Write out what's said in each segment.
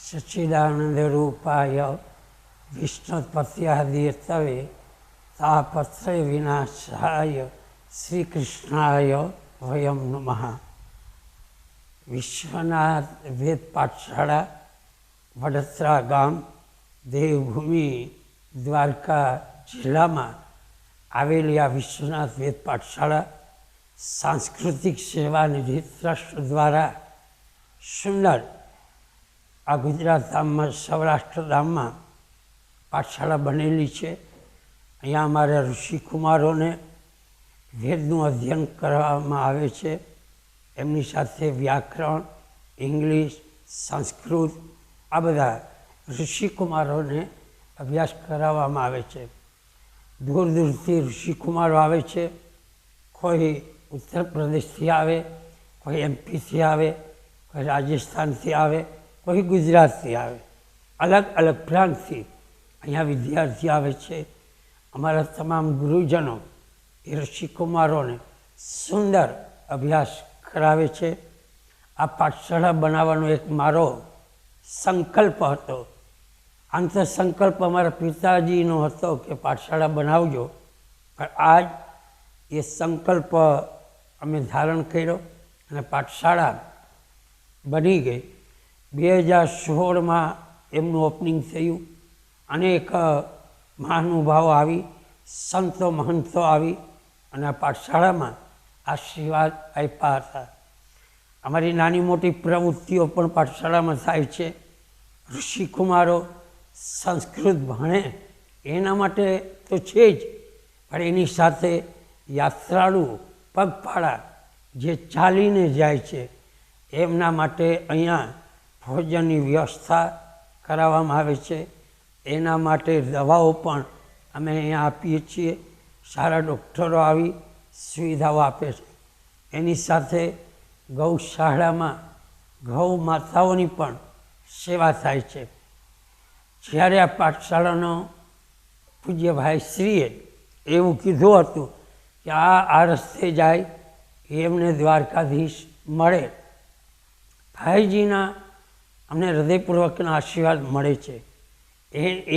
સચ્ચિદાનંદરૂપાય વિષ્ણુપત્યાદિતવે તાપત્રય વિનાશાય શ્રી કૃષ્ણાય વયમ નમઃ. વિશ્વનાથ વેદ પાઠશાળા, વડોદરા ગામ, દેવભૂમિ, દ્વારકા જિલ્લામાં આવેલી આ વિશ્વનાથ વેદ પાઠશાળા સાંસ્કૃતિક સેવા નિધિ ટ્રસ્ટ દ્વારા સુંદર આ ગુજરાત ધામમાં, સૌરાષ્ટ્ર ધામમાં પાઠશાળા બનેલી છે. અહીંયા અમારા ઋષિકુમારોને વેદનું અધ્યયન કરવામાં આવે છે. એમની સાથે વ્યાકરણ, ઇંગ્લિશ, સંસ્કૃત આ બધા ઋષિકુમારોને અભ્યાસ કરાવવામાં આવે છે. દૂર દૂરથી ઋષિકુમારો આવે છે. કોઈ ઉત્તર પ્રદેશથી આવે, કોઈ એમપીથી આવે, કોઈ રાજસ્થાનથી આવે, કોઈ ગુજરાતથી આવે. અલગ અલગ પ્રાંતથી અહીંયા વિદ્યાર્થી આવે છે. અમારા તમામ ગુરુજનો એ ઋષિકુમારોને સુંદર અભ્યાસ કરાવે છે. આ પાઠશાળા બનાવવાનો એક મારો સંકલ્પ હતો. આમ તો સંકલ્પ અમારા પિતાજીનો હતો કે પાઠશાળા બનાવજો, પણ આજ એ સંકલ્પ અમે ધારણ કર્યો અને પાઠશાળા બની ગઈ. 2016માં એમનું ઓપનિંગ થયું. અનેક મહાનુભાવો આવી, સંતો મહંતો આવી અને આ પાઠશાળામાં આશીર્વાદ આપ્યા હતા. અમારી નાની મોટી પ્રવૃત્તિઓ પણ પાઠશાળામાં થાય છે. ઋષિકુમારો સંસ્કૃત ભણે એના માટે તો છે જ, પણ એની સાથે યાત્રાળુ પગપાળા જે ચાલીને જાય છે એમના માટે અહીંયા ભોજનની વ્યવસ્થા કરાવવામાં આવે છે. એના માટે દવાઓ પણ અમે અહીંયા આપીએ છીએ. સારા ડૉક્ટરો આવી સુવિધાઓ આપે છે. એની સાથે ગૌશાળામાં ગૌ માતાઓની પણ સેવા થાય છે. જ્યારે આ પાઠશાળાનો પૂજ્યભાઈ શ્રીએ એવું કીધું હતું કે આ રસ્તે જાય એમને દ્વારકાધીશ મળે. ભાઈજીના અમને હૃદયપૂર્વકના આશીર્વાદ મળે છે.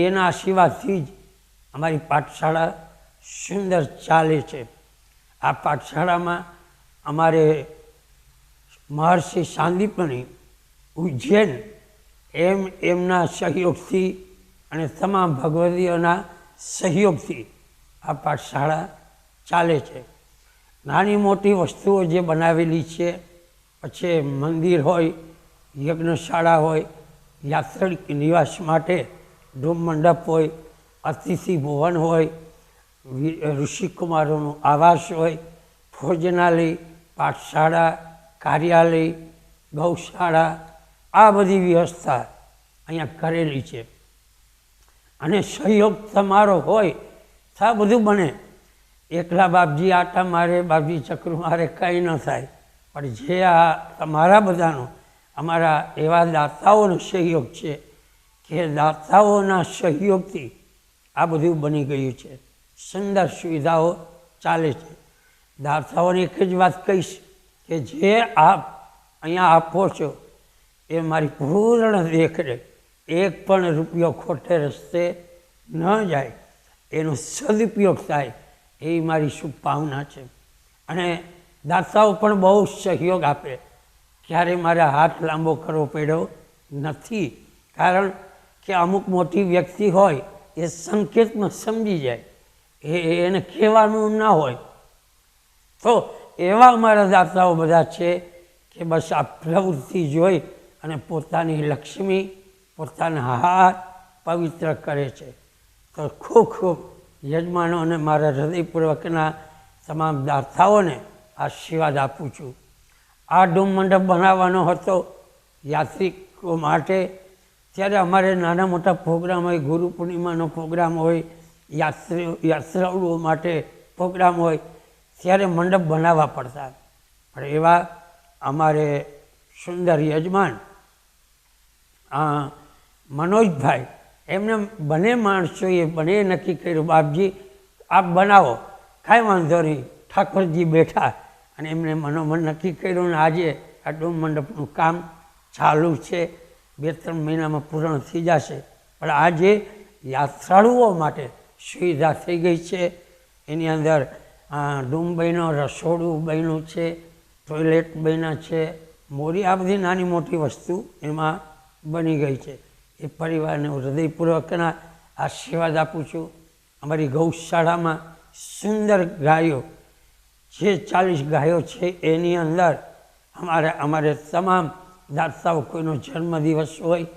એના આશીર્વાદથી જ અમારી પાઠશાળા સુંદર ચાલે છે. આ પાઠશાળામાં અમારે મહર્ષિ સાંદીપની ઉજ્જૈન એમના સહયોગથી અને તમામ ભગવદીઓના સહયોગથી આ પાઠશાળા ચાલે છે. નાની મોટી વસ્તુઓ જે બનાવેલી છે, પછી મંદિર હોય, યજ્ઞશાળા હોય, યાત્રિક નિવાસ માટે ડૂમ મંડપ હોય, અતિથિ ભવન હોય, ઋષિકુમારોનું આવાસ હોય, ભોજનાલય, પાઠશાળા, કાર્યાલય, ગૌશાળા આ બધી વ્યવસ્થા અહીંયા કરેલી છે. અને સહયોગ તમારો હોય તો આ બધું બને. એકલા બાપજી આટા મારે, બાપજી ચક્ર મારે કંઈ ન થાય. પણ જે આ તમારા બધાનો, અમારા એવા દાતાઓનો સહયોગ છે કે દાતાઓના સહયોગથી આ બધું બની ગયું છે. સુંદર સુવિધાઓ ચાલે છે. દાતાઓને એક જ વાત કહીશ કે જે આપ અહીંયા આપો છો એ મારી પૂર્ણ દેખરેખ, એક પણ રૂપિયો ખોટે રસ્તે ન જાય, એનો સદુપયોગ થાય એ મારી શુભકામના છે. અને દાતાઓ પણ બહુ સહયોગ આપે. ક્યારે મારે હાથ લાંબો કરવો પડ્યો નથી, કારણ કે અમુક મોટી વ્યક્તિ હોય એ સંકેતમાં સમજી જાય, એને કહેવાનું ના હોય. તો એવા અમારા દાતાઓ બધા છે કે બસ આ પ્રવૃત્તિ જોઈ અને પોતાની લક્ષ્મી, પોતાના હાથ પવિત્ર કરે છે. તો ખૂબ ખૂબ યજમાનો અને મારા હૃદયપૂર્વકના તમામ દાતાઓને આશીર્વાદ આપું છું. આ ડૂમ મંડપ બનાવવાનો હતો યાત્રિકો માટે. ત્યારે અમારે નાના મોટા પ્રોગ્રામ હોય, ગુરુ પૂર્ણિમાનો પ્રોગ્રામ હોય, યાત્રાળુઓ માટે પ્રોગ્રામ હોય, ત્યારે મંડપ બનાવવા પડતા. પણ એવા અમારે સુંદર યજમાન મનોજભાઈ, એમને બંને માણસોએ બંને નક્કી કર્યું, બાપજી આપ બનાવો, કાંઈ વાંધો નહીં. ઠાકોરજી બેઠા અને એમને મનોમન નક્કી કર્યું. ને આજે આ ડૂમ મંડપનું કામ ચાલુ છે. 2-3 મહિનામાં પૂર્ણ થઈ જશે. પણ આજે યાત્રાળુઓ માટે સુવિધા થઈ ગઈ છે. એની અંદર રૂમ બન્યો, રસોડું બન્યું છે, ટોયલેટ બન્યા છે, મોરી આ બધી નાની મોટી વસ્તુ એમાં બની ગઈ છે. એ પરિવારને હું હૃદયપૂર્વકના આશીર્વાદ આપું છું. અમારી ગૌશાળામાં સુંદર ગાયો, જે 40 ગાયો છે એની અંદર અમારે તમામ દાતાઓ, કોઈનો જન્મદિવસ હોય,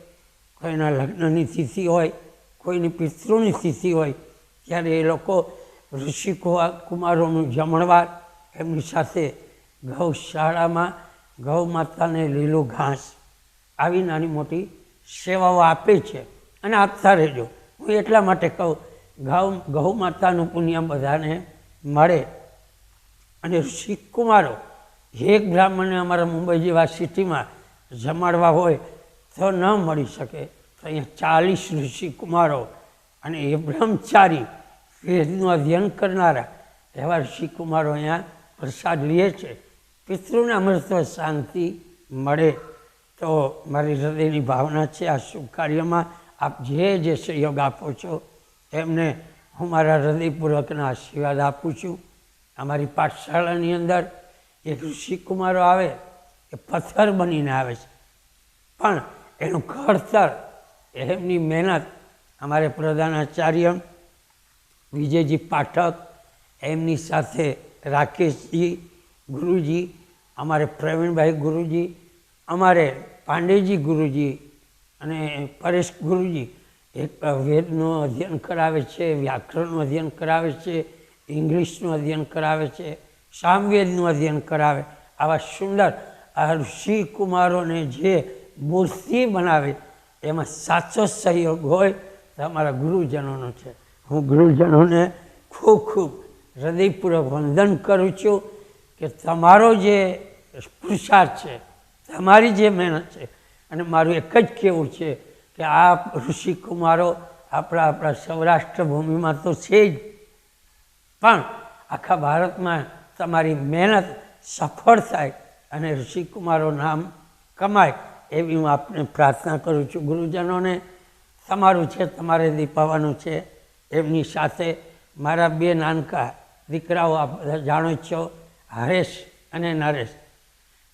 કોઈના લગ્નની તિથિ હોય, કોઈની પિતૃની તિથિ હોય, ત્યારે એ લોકો ઋષિ કુમારોનું જમણવાર એમની સાથે ગૌશાળામાં ગૌ માતાને લીલું ઘાસ આવી નાની મોટી સેવાઓ આપે છે. અને આપતા રહેજો. હું એટલા માટે કહું, ગૌ માતાનું પુણ્ય બધાને મળે. અને ઋષિ કુમારો એક બ્રાહ્મણને અમારા મુંબઈ જેવા સિટીમાં જમાડવા હોય તો ન મળી શકે, તો અહીંયા 40 ઋષિ કુમારો અને એ બ્રહ્મચારી વેદનું અધ્યયન કરનારા એવા ઋષિ કુમારો અહીંયા પ્રસાદ લે છે. પિતૃને અમૃત શાંતિ મળે. તો મારી હૃદયની ભાવના છે આ શુભ કાર્યમાં આપ જે સહયોગ આપો છો એમને હું મારા હૃદયપૂર્વકના આશીર્વાદ આપું છું. અમારી પાઠશાળાની અંદર એક ઋષિ કુમારો આવે એ પથ્થર બનીને આવે છે, પણ એનું ઘડતર, એમની મહેનત અમારે પ્રધાનાચાર્ય વિજયજી પાઠક, એમની સાથે રાકેશજી ગુરુજી, અમારે પ્રવીણભાઈ ગુરુજી, અમારે પાંડેજી ગુરુજી અને પરેશ ગુરુજી એક વેદનું અધ્યયન કરાવે છે, વ્યાકરણનું અધ્યયન કરાવે છે, ઇંગ્લિશનું અધ્યયન કરાવે છે, સામવેદનું અધ્યયન કરાવે. આવા સુંદર આ ઋષિ કુમારોને જે મૂર્તિ બનાવે એમાં સાચો સહયોગ હોય તો અમારા ગુરુજનોનો છે. હું ગુરુજનોને ખૂબ ખૂબ હૃદયપૂર્વક વંદન કરું છું કે તમારો જે પુરુષાર્થ છે, તમારી જે મહેનત છે, અને મારું એક જ કહેવું છે કે આ ઋષિ કુમારો આપણા સૌરાષ્ટ્ર ભૂમિમાં તો છે જ, પણ આખા ભારતમાં તમારી મહેનત સફળ થાય અને ઋષિ કુમારો નામ કમાય એવી હું આપને પ્રાર્થના કરું છું. ગુરુજનોને તમારું છે, તમારે દીપાવાનું છે. એમની સાથે મારા 2 નાનકા દીકરાઓ આપ બધા જાણો છો, હરેશ અને નરેશ.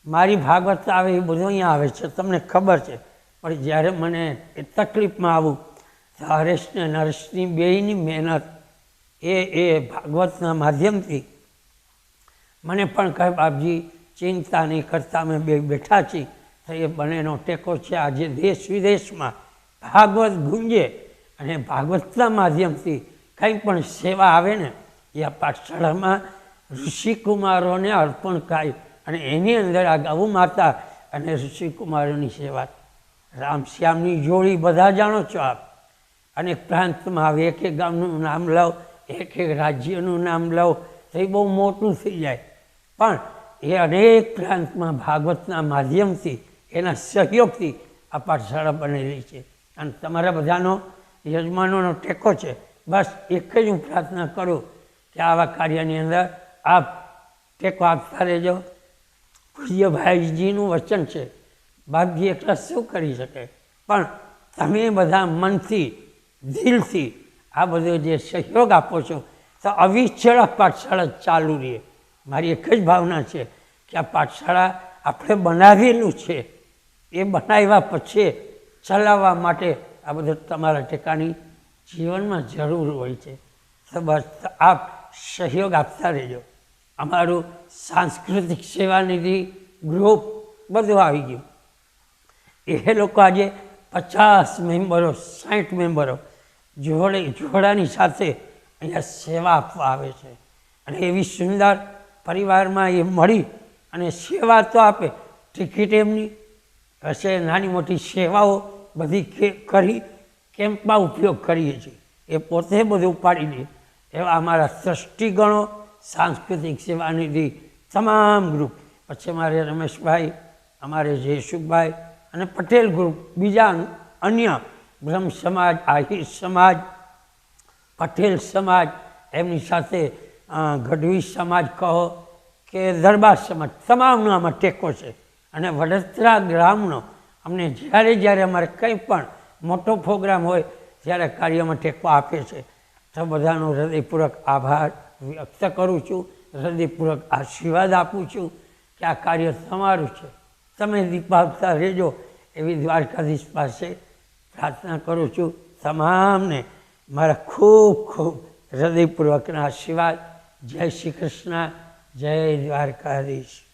મારી ભાગવત આવે એ બધું અહીંયા આવે છે, તમને ખબર છે. પણ જ્યારે મને એ તકલીફમાં આવું તો હરેશને નરેશની બેયની મહેનત એ ભાગવતના માધ્યમથી મને પણ કહે, બાપજી ચિંતા નહીં કરતા, અમે 2 બેઠા છીએ. તો એ બંનેનો ટેકો છે. આજે દેશ વિદેશમાં ભાગવત ગુંજે અને ભાગવતના માધ્યમથી કંઈ પણ સેવા આવે ને એ આ પાઠશાળામાં ઋષિકુમારોને અર્પણ થાય. અને એની અંદર આ ગૌ માતા અને ઋષિકુમારોની સેવા. રામશ્યામની જોડી બધા જાણો છો આપ. અનેક પ્રાંતમાં આવે, એક ગામનું નામ લો, એક રાજ્યનું નામ લો તો એ બહુ મોટું થઈ જાય. પણ એ અનેક પ્રાંતમાં ભાગવતના માધ્યમથી, એના સહયોગથી આ પાઠશાળા બનેલી છે. અને તમારા બધાનો યજમાનોનો ટેકો છે. બસ એક જ હું પ્રાર્થના કરું કે આવા કાર્યની અંદર આપ ટેકો આપતા રહેજો. પૂજ્ય ભાઈજીનું વચન છે, બાપજી એકલા શું કરી શકે, પણ તમે બધા મનથી, દિલથી આ બધો જે સહયોગ આપો છો તો અવિચળ પાઠશાળા ચાલુ રહે. મારી એક જ ભાવના છે કે આ પાઠશાળા આપણે બનાવેલું છે, એ બનાવ્યા પછી ચલાવવા માટે આ બધું તમારા ટેકાની જીવનમાં જરૂર હોય છે. તો બસ આપ સહયોગ આપતા રહેજો. અમારું સાંસ્કૃતિક સેવાનિધિ ગ્રુપ બધું આવી ગયું. એ લોકો આજે 50 મેમ્બરો, 60 મેમ્બરો જોડાની સાથે અહીંયા સેવા આપવા આવે છે. અને એવી સુંદર પરિવારમાં એ મળી અને સેવા તો આપે. ટિકિટ એમની હશે, નાની મોટી સેવાઓ બધી કરી કેમ્પમાં ઉપયોગ કરીએ છીએ. એ પોતે બધું ઉપાડી દે. એવા અમારા ટ્રસ્ટીગણો, સાંસ્કૃતિક સેવાનિધિ તમામ ગ્રુપ, પછી અમારે રમેશભાઈ, અમારે જયસુખભાઈ અને પટેલ ગ્રુપ, બીજા અન્ય બ્રહ્મ સમાજ, આહિર સમાજ, પટેલ સમાજ, એમની સાથે ગઢવી સમાજ કહો કે દરબાર સમાજ, તમામનો આમાં ટેકો છે. અને વડોદરા ગ્રામનો અમને જ્યારે જ્યારે અમારે કંઈ પણ મોટો પ્રોગ્રામ હોય ત્યારે કાર્યમાં ટેકો આપે છે. તો બધાનો હૃદયપૂર્વક આભાર વ્યક્ત કરું છું, હૃદયપૂર્વક આશીર્વાદ આપું છું કે આ કાર્ય તમારું છે, તમે દીપાવતા રહેજો એવી દ્વારકાધીશ પાસે પ્રાર્થના કરું છું. તમામને મારા ખૂબ ખૂબ હૃદયપૂર્વકના આશીર્વાદ. જય શ્રી કૃષ્ણ, જય દ્વારકાધીશ.